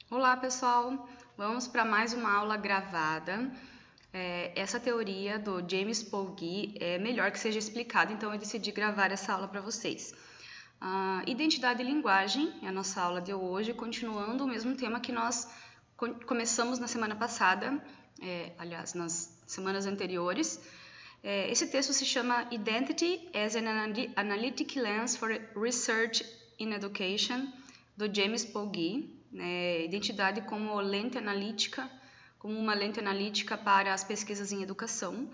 Olá, pessoal! Vamos para mais uma aula gravada. Essa teoria do James Polgy é melhor que seja explicada, então eu decidi gravar essa aula para vocês. Identidade e linguagem é a nossa aula de hoje, continuando o mesmo tema que nós começamos na semana passada, aliás, nas semanas anteriores. Esse texto se chama Identity as an Analytic Lens for Research in Education, do James Polgy. Identidade como lente analítica, como uma lente analítica para as pesquisas em educação.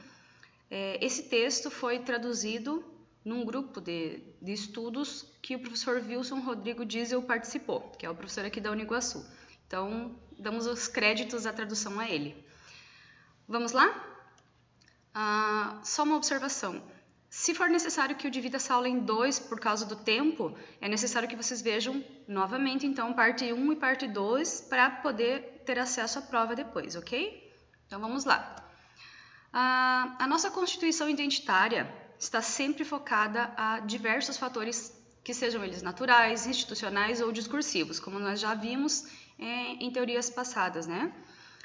Esse texto foi traduzido num grupo de estudos que o professor Wilson Rodrigo Diesel participou, que é o professor aqui da Uniguaçu. Então, damos os créditos da tradução a ele. Vamos lá? Só uma observação. Se for necessário que eu divida essa aula em dois por causa do tempo, é necessário que vocês vejam novamente, então, parte 1 e parte 2, para poder ter acesso à prova depois, ok? Então, vamos lá. A nossa constituição identitária está sempre focada a diversos fatores que sejam eles naturais, institucionais ou discursivos, como nós já vimos em teorias passadas, né?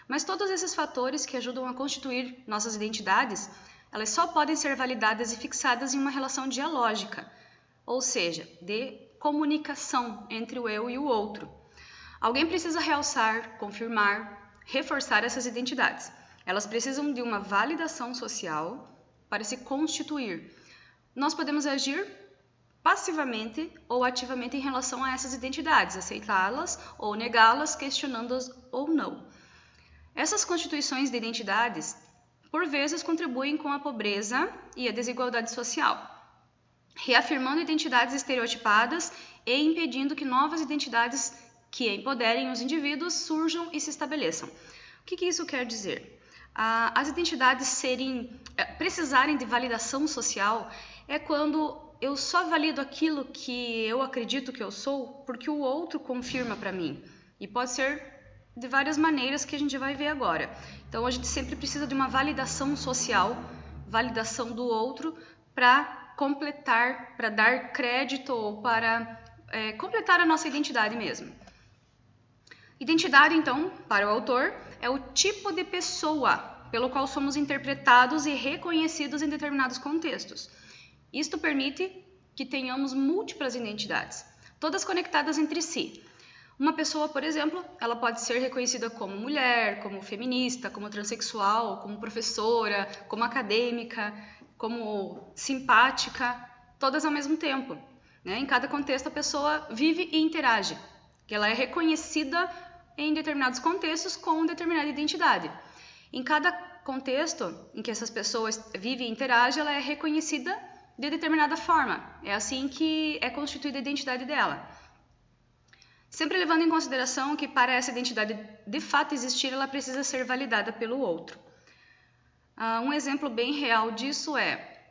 Mas todos esses fatores que ajudam a constituir nossas identidades, elas só podem ser validadas e fixadas em uma relação dialógica, ou seja, de comunicação entre o eu e o outro. Alguém precisa realçar, confirmar, reforçar essas identidades. Elas precisam de uma validação social para se constituir. Nós podemos agir passivamente ou ativamente em relação a essas identidades, aceitá-las ou negá-las, questionando-as ou não. Essas constituições de identidades, por vezes, contribuem com a pobreza e a desigualdade social, reafirmando identidades estereotipadas e impedindo que novas identidades que empoderem os indivíduos surjam e se estabeleçam. O que isso quer dizer? As identidades precisarem de validação social é quando eu só valido aquilo que eu acredito que eu sou porque o outro confirma para mim. E pode ser de várias maneiras que a gente vai ver agora. Então, a gente sempre precisa de uma validação social, validação do outro, para completar, para dar crédito ou para completar a nossa identidade mesmo. Identidade, então, para o autor, é o tipo de pessoa pelo qual somos interpretados e reconhecidos em determinados contextos. Isto permite que tenhamos múltiplas identidades, todas conectadas entre si. Uma pessoa, por exemplo, ela pode ser reconhecida como mulher, como feminista, como transexual, como professora, como acadêmica, como simpática, todas ao mesmo tempo, né? Em cada contexto a pessoa vive e interage, que ela é reconhecida em determinados contextos com determinada identidade. Em cada contexto em que essas pessoas vivem e interagem, ela é reconhecida de determinada forma. É assim que é constituída a identidade dela. Sempre levando em consideração que para essa identidade de fato existir, ela precisa ser validada pelo outro. Um exemplo bem real disso é: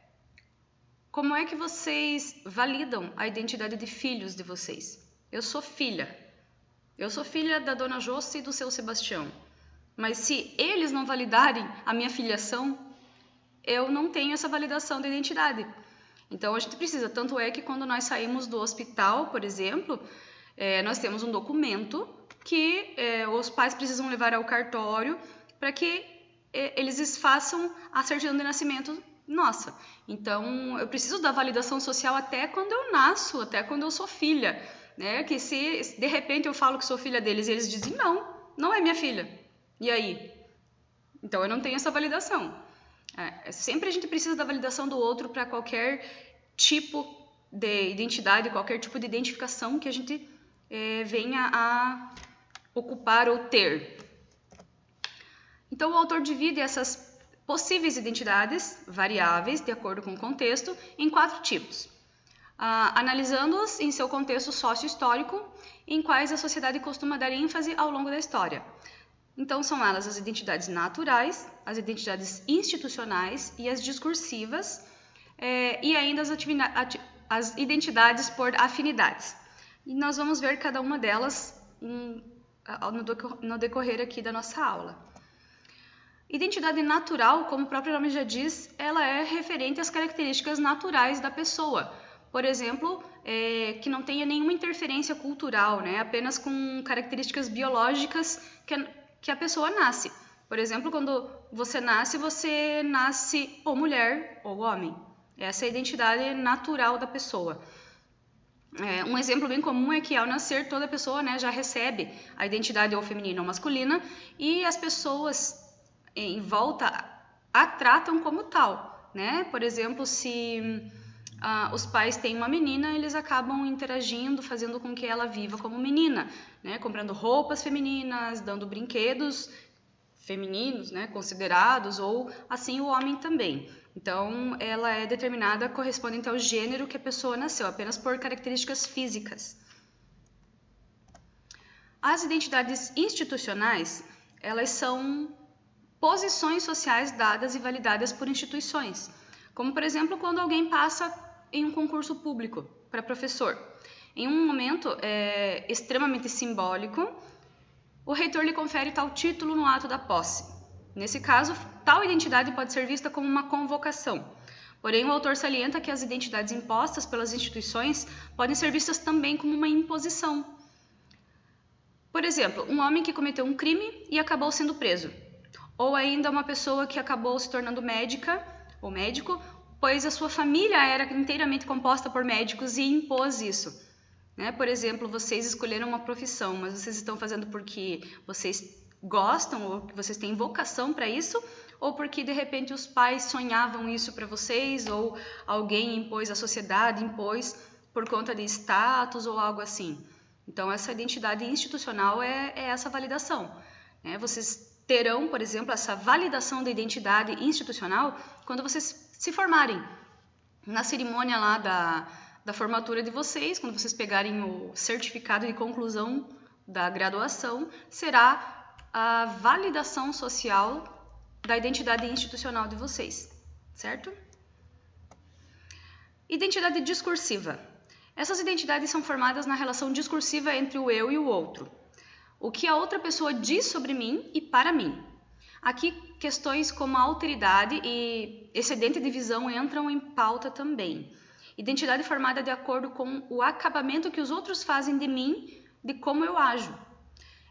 como é que vocês validam a identidade de filhos de vocês? Eu sou filha da dona Joce e do seu Sebastião. Mas se eles não validarem a minha filiação, eu não tenho essa validação de identidade. Então a gente precisa, tanto é que quando nós saímos do hospital, por exemplo, nós temos um documento que os pais precisam levar ao cartório para que eles façam a certidão de nascimento nossa. Então, eu preciso da validação social até quando eu nasço, até quando eu sou filha, né? Que se de repente eu falo que sou filha deles e eles dizem não é minha filha. E aí? Então, eu não tenho essa validação. Sempre a gente precisa da validação do outro para qualquer tipo de identidade, qualquer tipo de identificação que a gente venha a ocupar ou ter. Então, o autor divide essas possíveis identidades variáveis, de acordo com o contexto, em 4 tipos, analisando-as em seu contexto sócio-histórico, em quais a sociedade costuma dar ênfase ao longo da história. Então, são elas as identidades naturais, as identidades institucionais e as discursivas, e ainda as identidades por afinidades. E nós vamos ver cada uma delas no decorrer aqui da nossa aula. Identidade natural, como o próprio nome já diz, ela é referente às características naturais da pessoa. por exemplo, que não tenha nenhuma interferência cultural, né? Apenas com características biológicas que a pessoa nasce. Por exemplo, quando você nasce ou mulher ou homem. Essa é a identidade natural da pessoa. Um exemplo bem comum é que ao nascer toda pessoa, né, já recebe a identidade ou feminina ou masculina e as pessoas em volta a tratam como tal, né? Por exemplo, se os pais têm uma menina, eles acabam interagindo, fazendo com que ela viva como menina, né? Comprando roupas femininas, dando brinquedos femininos, né, considerados, ou assim o homem também. Então, ela é determinada correspondente ao gênero que a pessoa nasceu, apenas por características físicas. As identidades institucionais, elas são posições sociais dadas e validadas por instituições, como, por exemplo, quando alguém passa em um concurso público para professor. Em um momento extremamente simbólico, o reitor lhe confere tal título no ato da posse. Nesse caso, tal identidade pode ser vista como uma convocação. Porém, o autor salienta que as identidades impostas pelas instituições podem ser vistas também como uma imposição. Por exemplo, um homem que cometeu um crime e acabou sendo preso. Ou ainda uma pessoa que acabou se tornando médica ou médico, pois a sua família era inteiramente composta por médicos e impôs isso. Por exemplo, vocês escolheram uma profissão, mas vocês estão fazendo porque vocês gostam ou que vocês têm vocação para isso, ou porque de repente os pais sonhavam isso para vocês, ou alguém impôs, a sociedade impôs por conta de status ou algo assim. Então, essa identidade institucional é essa validação. Vocês terão, por exemplo, essa validação da identidade institucional quando vocês se formarem. Na cerimônia lá da formatura de vocês, quando vocês pegarem o certificado de conclusão da graduação, será a validação social da identidade institucional de vocês, certo? Identidade discursiva. Essas identidades são formadas na relação discursiva entre o eu e o outro. O que a outra pessoa diz sobre mim e para mim. Aqui, questões como a alteridade e excedente de visão entram em pauta também. Identidade formada de acordo com o acabamento que os outros fazem de mim, de como eu ajo.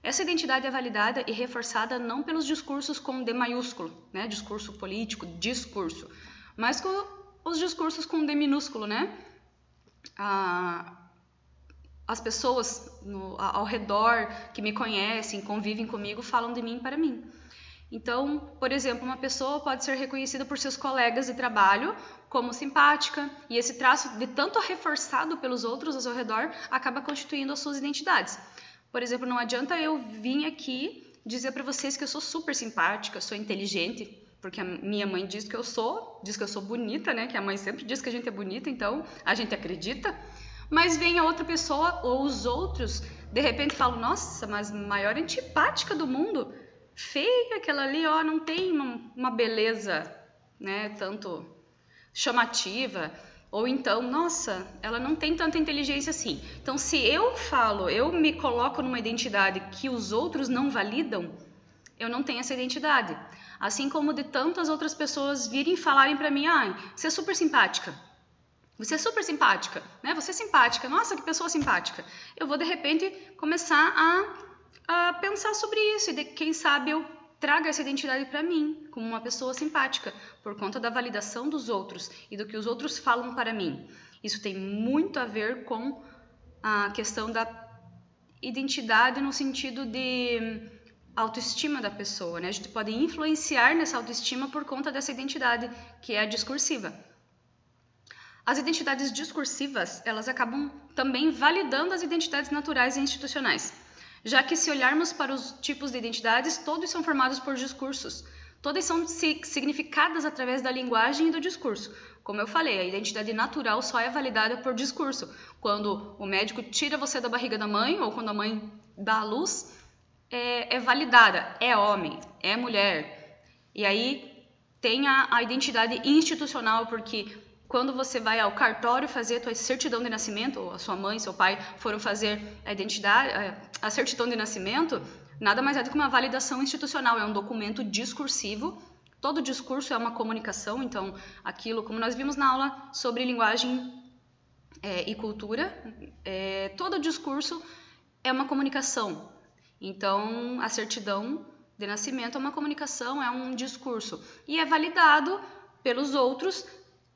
Essa identidade é validada e reforçada não pelos discursos com D maiúsculo, né? Discurso político, discurso, mas com os discursos com D minúsculo, né? As pessoas ao redor que me conhecem, convivem comigo, falam de mim para mim. Então, por exemplo, uma pessoa pode ser reconhecida por seus colegas de trabalho como simpática, e esse traço, de tanto reforçado pelos outros ao seu redor, acaba constituindo as suas identidades. Por exemplo, não adianta eu vir aqui dizer para vocês que eu sou super simpática, sou inteligente, porque a minha mãe diz que eu sou bonita, né? Que a mãe sempre diz que a gente é bonita, então a gente acredita. Mas vem a outra pessoa ou os outros, de repente falam, nossa, mas maior antipática do mundo, feia aquela ali, ó, não tem uma beleza, né, tanto chamativa, ou então, nossa, ela não tem tanta inteligência assim. Então, se eu me coloco numa identidade que os outros não validam, eu não tenho essa identidade. Assim como de tantas outras pessoas virem falarem pra mim, você é super simpática. Você é super simpática, né? Você é simpática. Nossa, que pessoa simpática. Eu vou, de repente, começar a pensar sobre isso e, quem sabe, eu traga essa identidade para mim, como uma pessoa simpática, por conta da validação dos outros e do que os outros falam para mim. Isso tem muito a ver com a questão da identidade no sentido de autoestima da pessoa, né? A gente pode influenciar nessa autoestima por conta dessa identidade, que é a discursiva. As identidades discursivas, elas acabam também validando as identidades naturais e institucionais, já que se olharmos para os tipos de identidades, todos são formados por discursos. Todas são significadas através da linguagem e do discurso. Como eu falei, a identidade natural só é validada por discurso. Quando o médico tira você da barriga da mãe, ou quando a mãe dá à luz, é validada, é homem, é mulher. E aí tem a identidade institucional, porque quando você vai ao cartório fazer a tua certidão de nascimento, ou a sua mãe, seu pai foram fazer a certidão de nascimento, nada mais é do que uma validação institucional, é um documento discursivo. Todo discurso é uma comunicação, então aquilo, como nós vimos na aula sobre linguagem e cultura, todo discurso é uma comunicação. Então, a certidão de nascimento é uma comunicação, é um discurso. E é validado pelos outros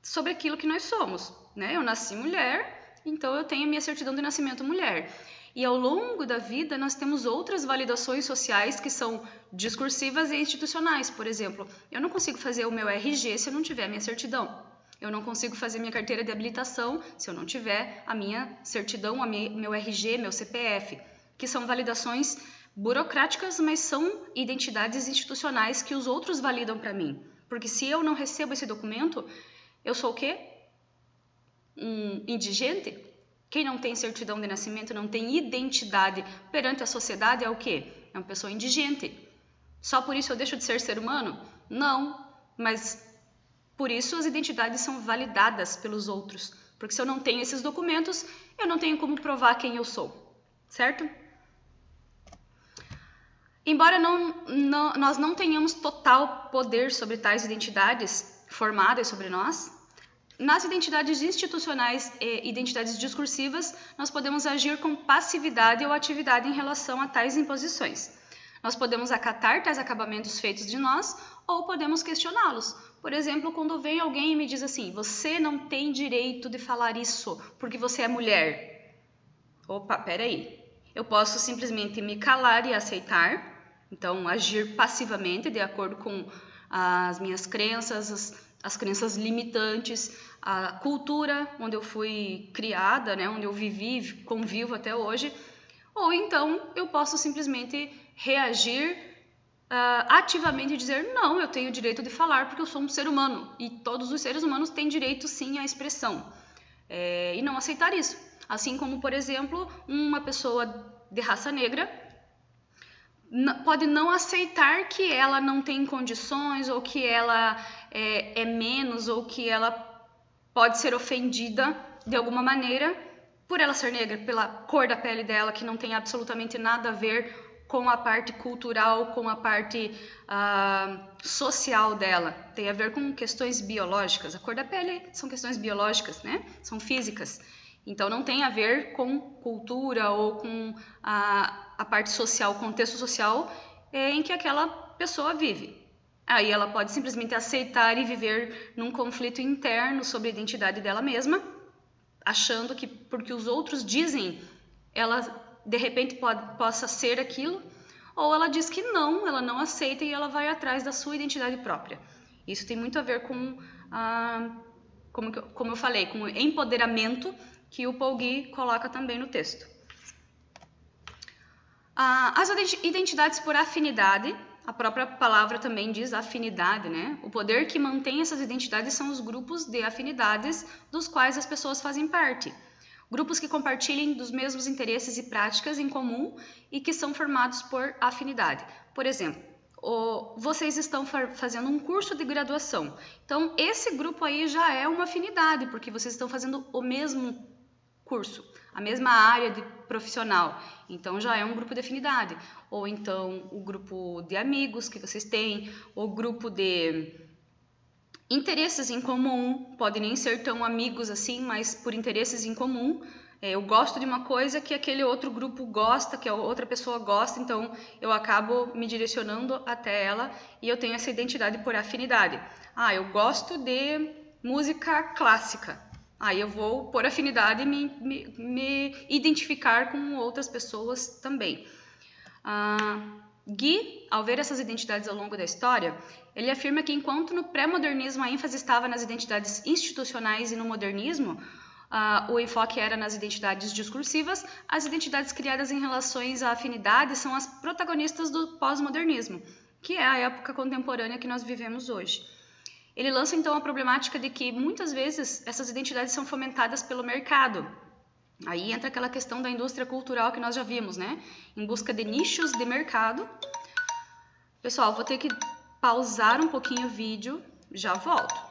sobre aquilo que nós somos, né? Eu nasci mulher, então eu tenho a minha certidão de nascimento mulher. E ao longo da vida nós temos outras validações sociais que são discursivas e institucionais. Por exemplo, eu não consigo fazer o meu RG se eu não tiver a minha certidão. Eu não consigo fazer minha carteira de habilitação se eu não tiver a minha certidão, meu RG, meu CPF, que são validações burocráticas, mas são identidades institucionais que os outros validam para mim. Porque se eu não recebo esse documento, eu sou o quê? Um indigente? Quem não tem certidão de nascimento, não tem identidade perante a sociedade, é o quê? É uma pessoa indigente. Só por isso eu deixo de ser humano? Não, mas por isso as identidades são validadas pelos outros. Porque se eu não tenho esses documentos, eu não tenho como provar quem eu sou, certo? Embora nós não tenhamos total poder sobre tais identidades formadas sobre nós, nas identidades institucionais e identidades discursivas, nós podemos agir com passividade ou atividade em relação a tais imposições. Nós podemos acatar tais acabamentos feitos de nós ou podemos questioná-los. Por exemplo, quando vem alguém e me diz assim, você não tem direito de falar isso porque você é mulher. Opa, peraí. Eu posso simplesmente me calar e aceitar, então agir passivamente de acordo com as minhas crenças, as crenças limitantes, a cultura onde eu fui criada, né, onde eu vivi, convivo até hoje, ou então eu posso simplesmente reagir ativamente e dizer, não, eu tenho direito de falar porque eu sou um ser humano, e todos os seres humanos têm direito sim à expressão, e não aceitar isso. Assim como, por exemplo, uma pessoa de raça negra pode não aceitar que ela não tem condições, ou que ela é menos, ou que ela pode ser ofendida de alguma maneira por ela ser negra, pela cor da pele dela, que não tem absolutamente nada a ver com a parte cultural, com a parte social dela. Tem a ver com questões biológicas. A cor da pele são questões biológicas, né? São físicas. Então, não tem a ver com cultura ou com a parte social, o contexto social em que aquela pessoa vive. Aí ela pode simplesmente aceitar e viver num conflito interno sobre a identidade dela mesma, achando que porque os outros dizem, ela de repente possa ser aquilo, ou ela diz que não, ela não aceita e ela vai atrás da sua identidade própria. Isso tem muito a ver com, como eu falei, com o empoderamento que o Paul Gee coloca também no texto. As identidades por afinidade, a própria palavra também diz afinidade, né? O poder que mantém essas identidades são os grupos de afinidades dos quais as pessoas fazem parte. Grupos que compartilhem dos mesmos interesses e práticas em comum e que são formados por afinidade. Por exemplo, vocês estão fazendo um curso de graduação. Então, esse grupo aí já é uma afinidade, porque vocês estão fazendo o mesmo curso, a mesma área de profissional. Então, já é um grupo de afinidade. Ou então, o grupo de amigos que vocês têm, o grupo de interesses em comum, podem nem ser tão amigos assim, mas por interesses em comum. Eu gosto de uma coisa que aquele outro grupo gosta, que a outra pessoa gosta, então eu acabo me direcionando até ela e eu tenho essa identidade por afinidade. Eu gosto de música clássica. Aí eu vou por afinidade me identificar com outras pessoas também. Gee, ao ver essas identidades ao longo da história, ele afirma que enquanto no pré-modernismo a ênfase estava nas identidades institucionais e no modernismo, o enfoque era nas identidades discursivas, as identidades criadas em relações à afinidade são as protagonistas do pós-modernismo, que é a época contemporânea que nós vivemos hoje. Ele lança então a problemática de que muitas vezes essas identidades são fomentadas pelo mercado. Aí entra aquela questão da indústria cultural que nós já vimos, né? Em busca de nichos de mercado. Pessoal, vou ter que pausar um pouquinho o vídeo, já volto.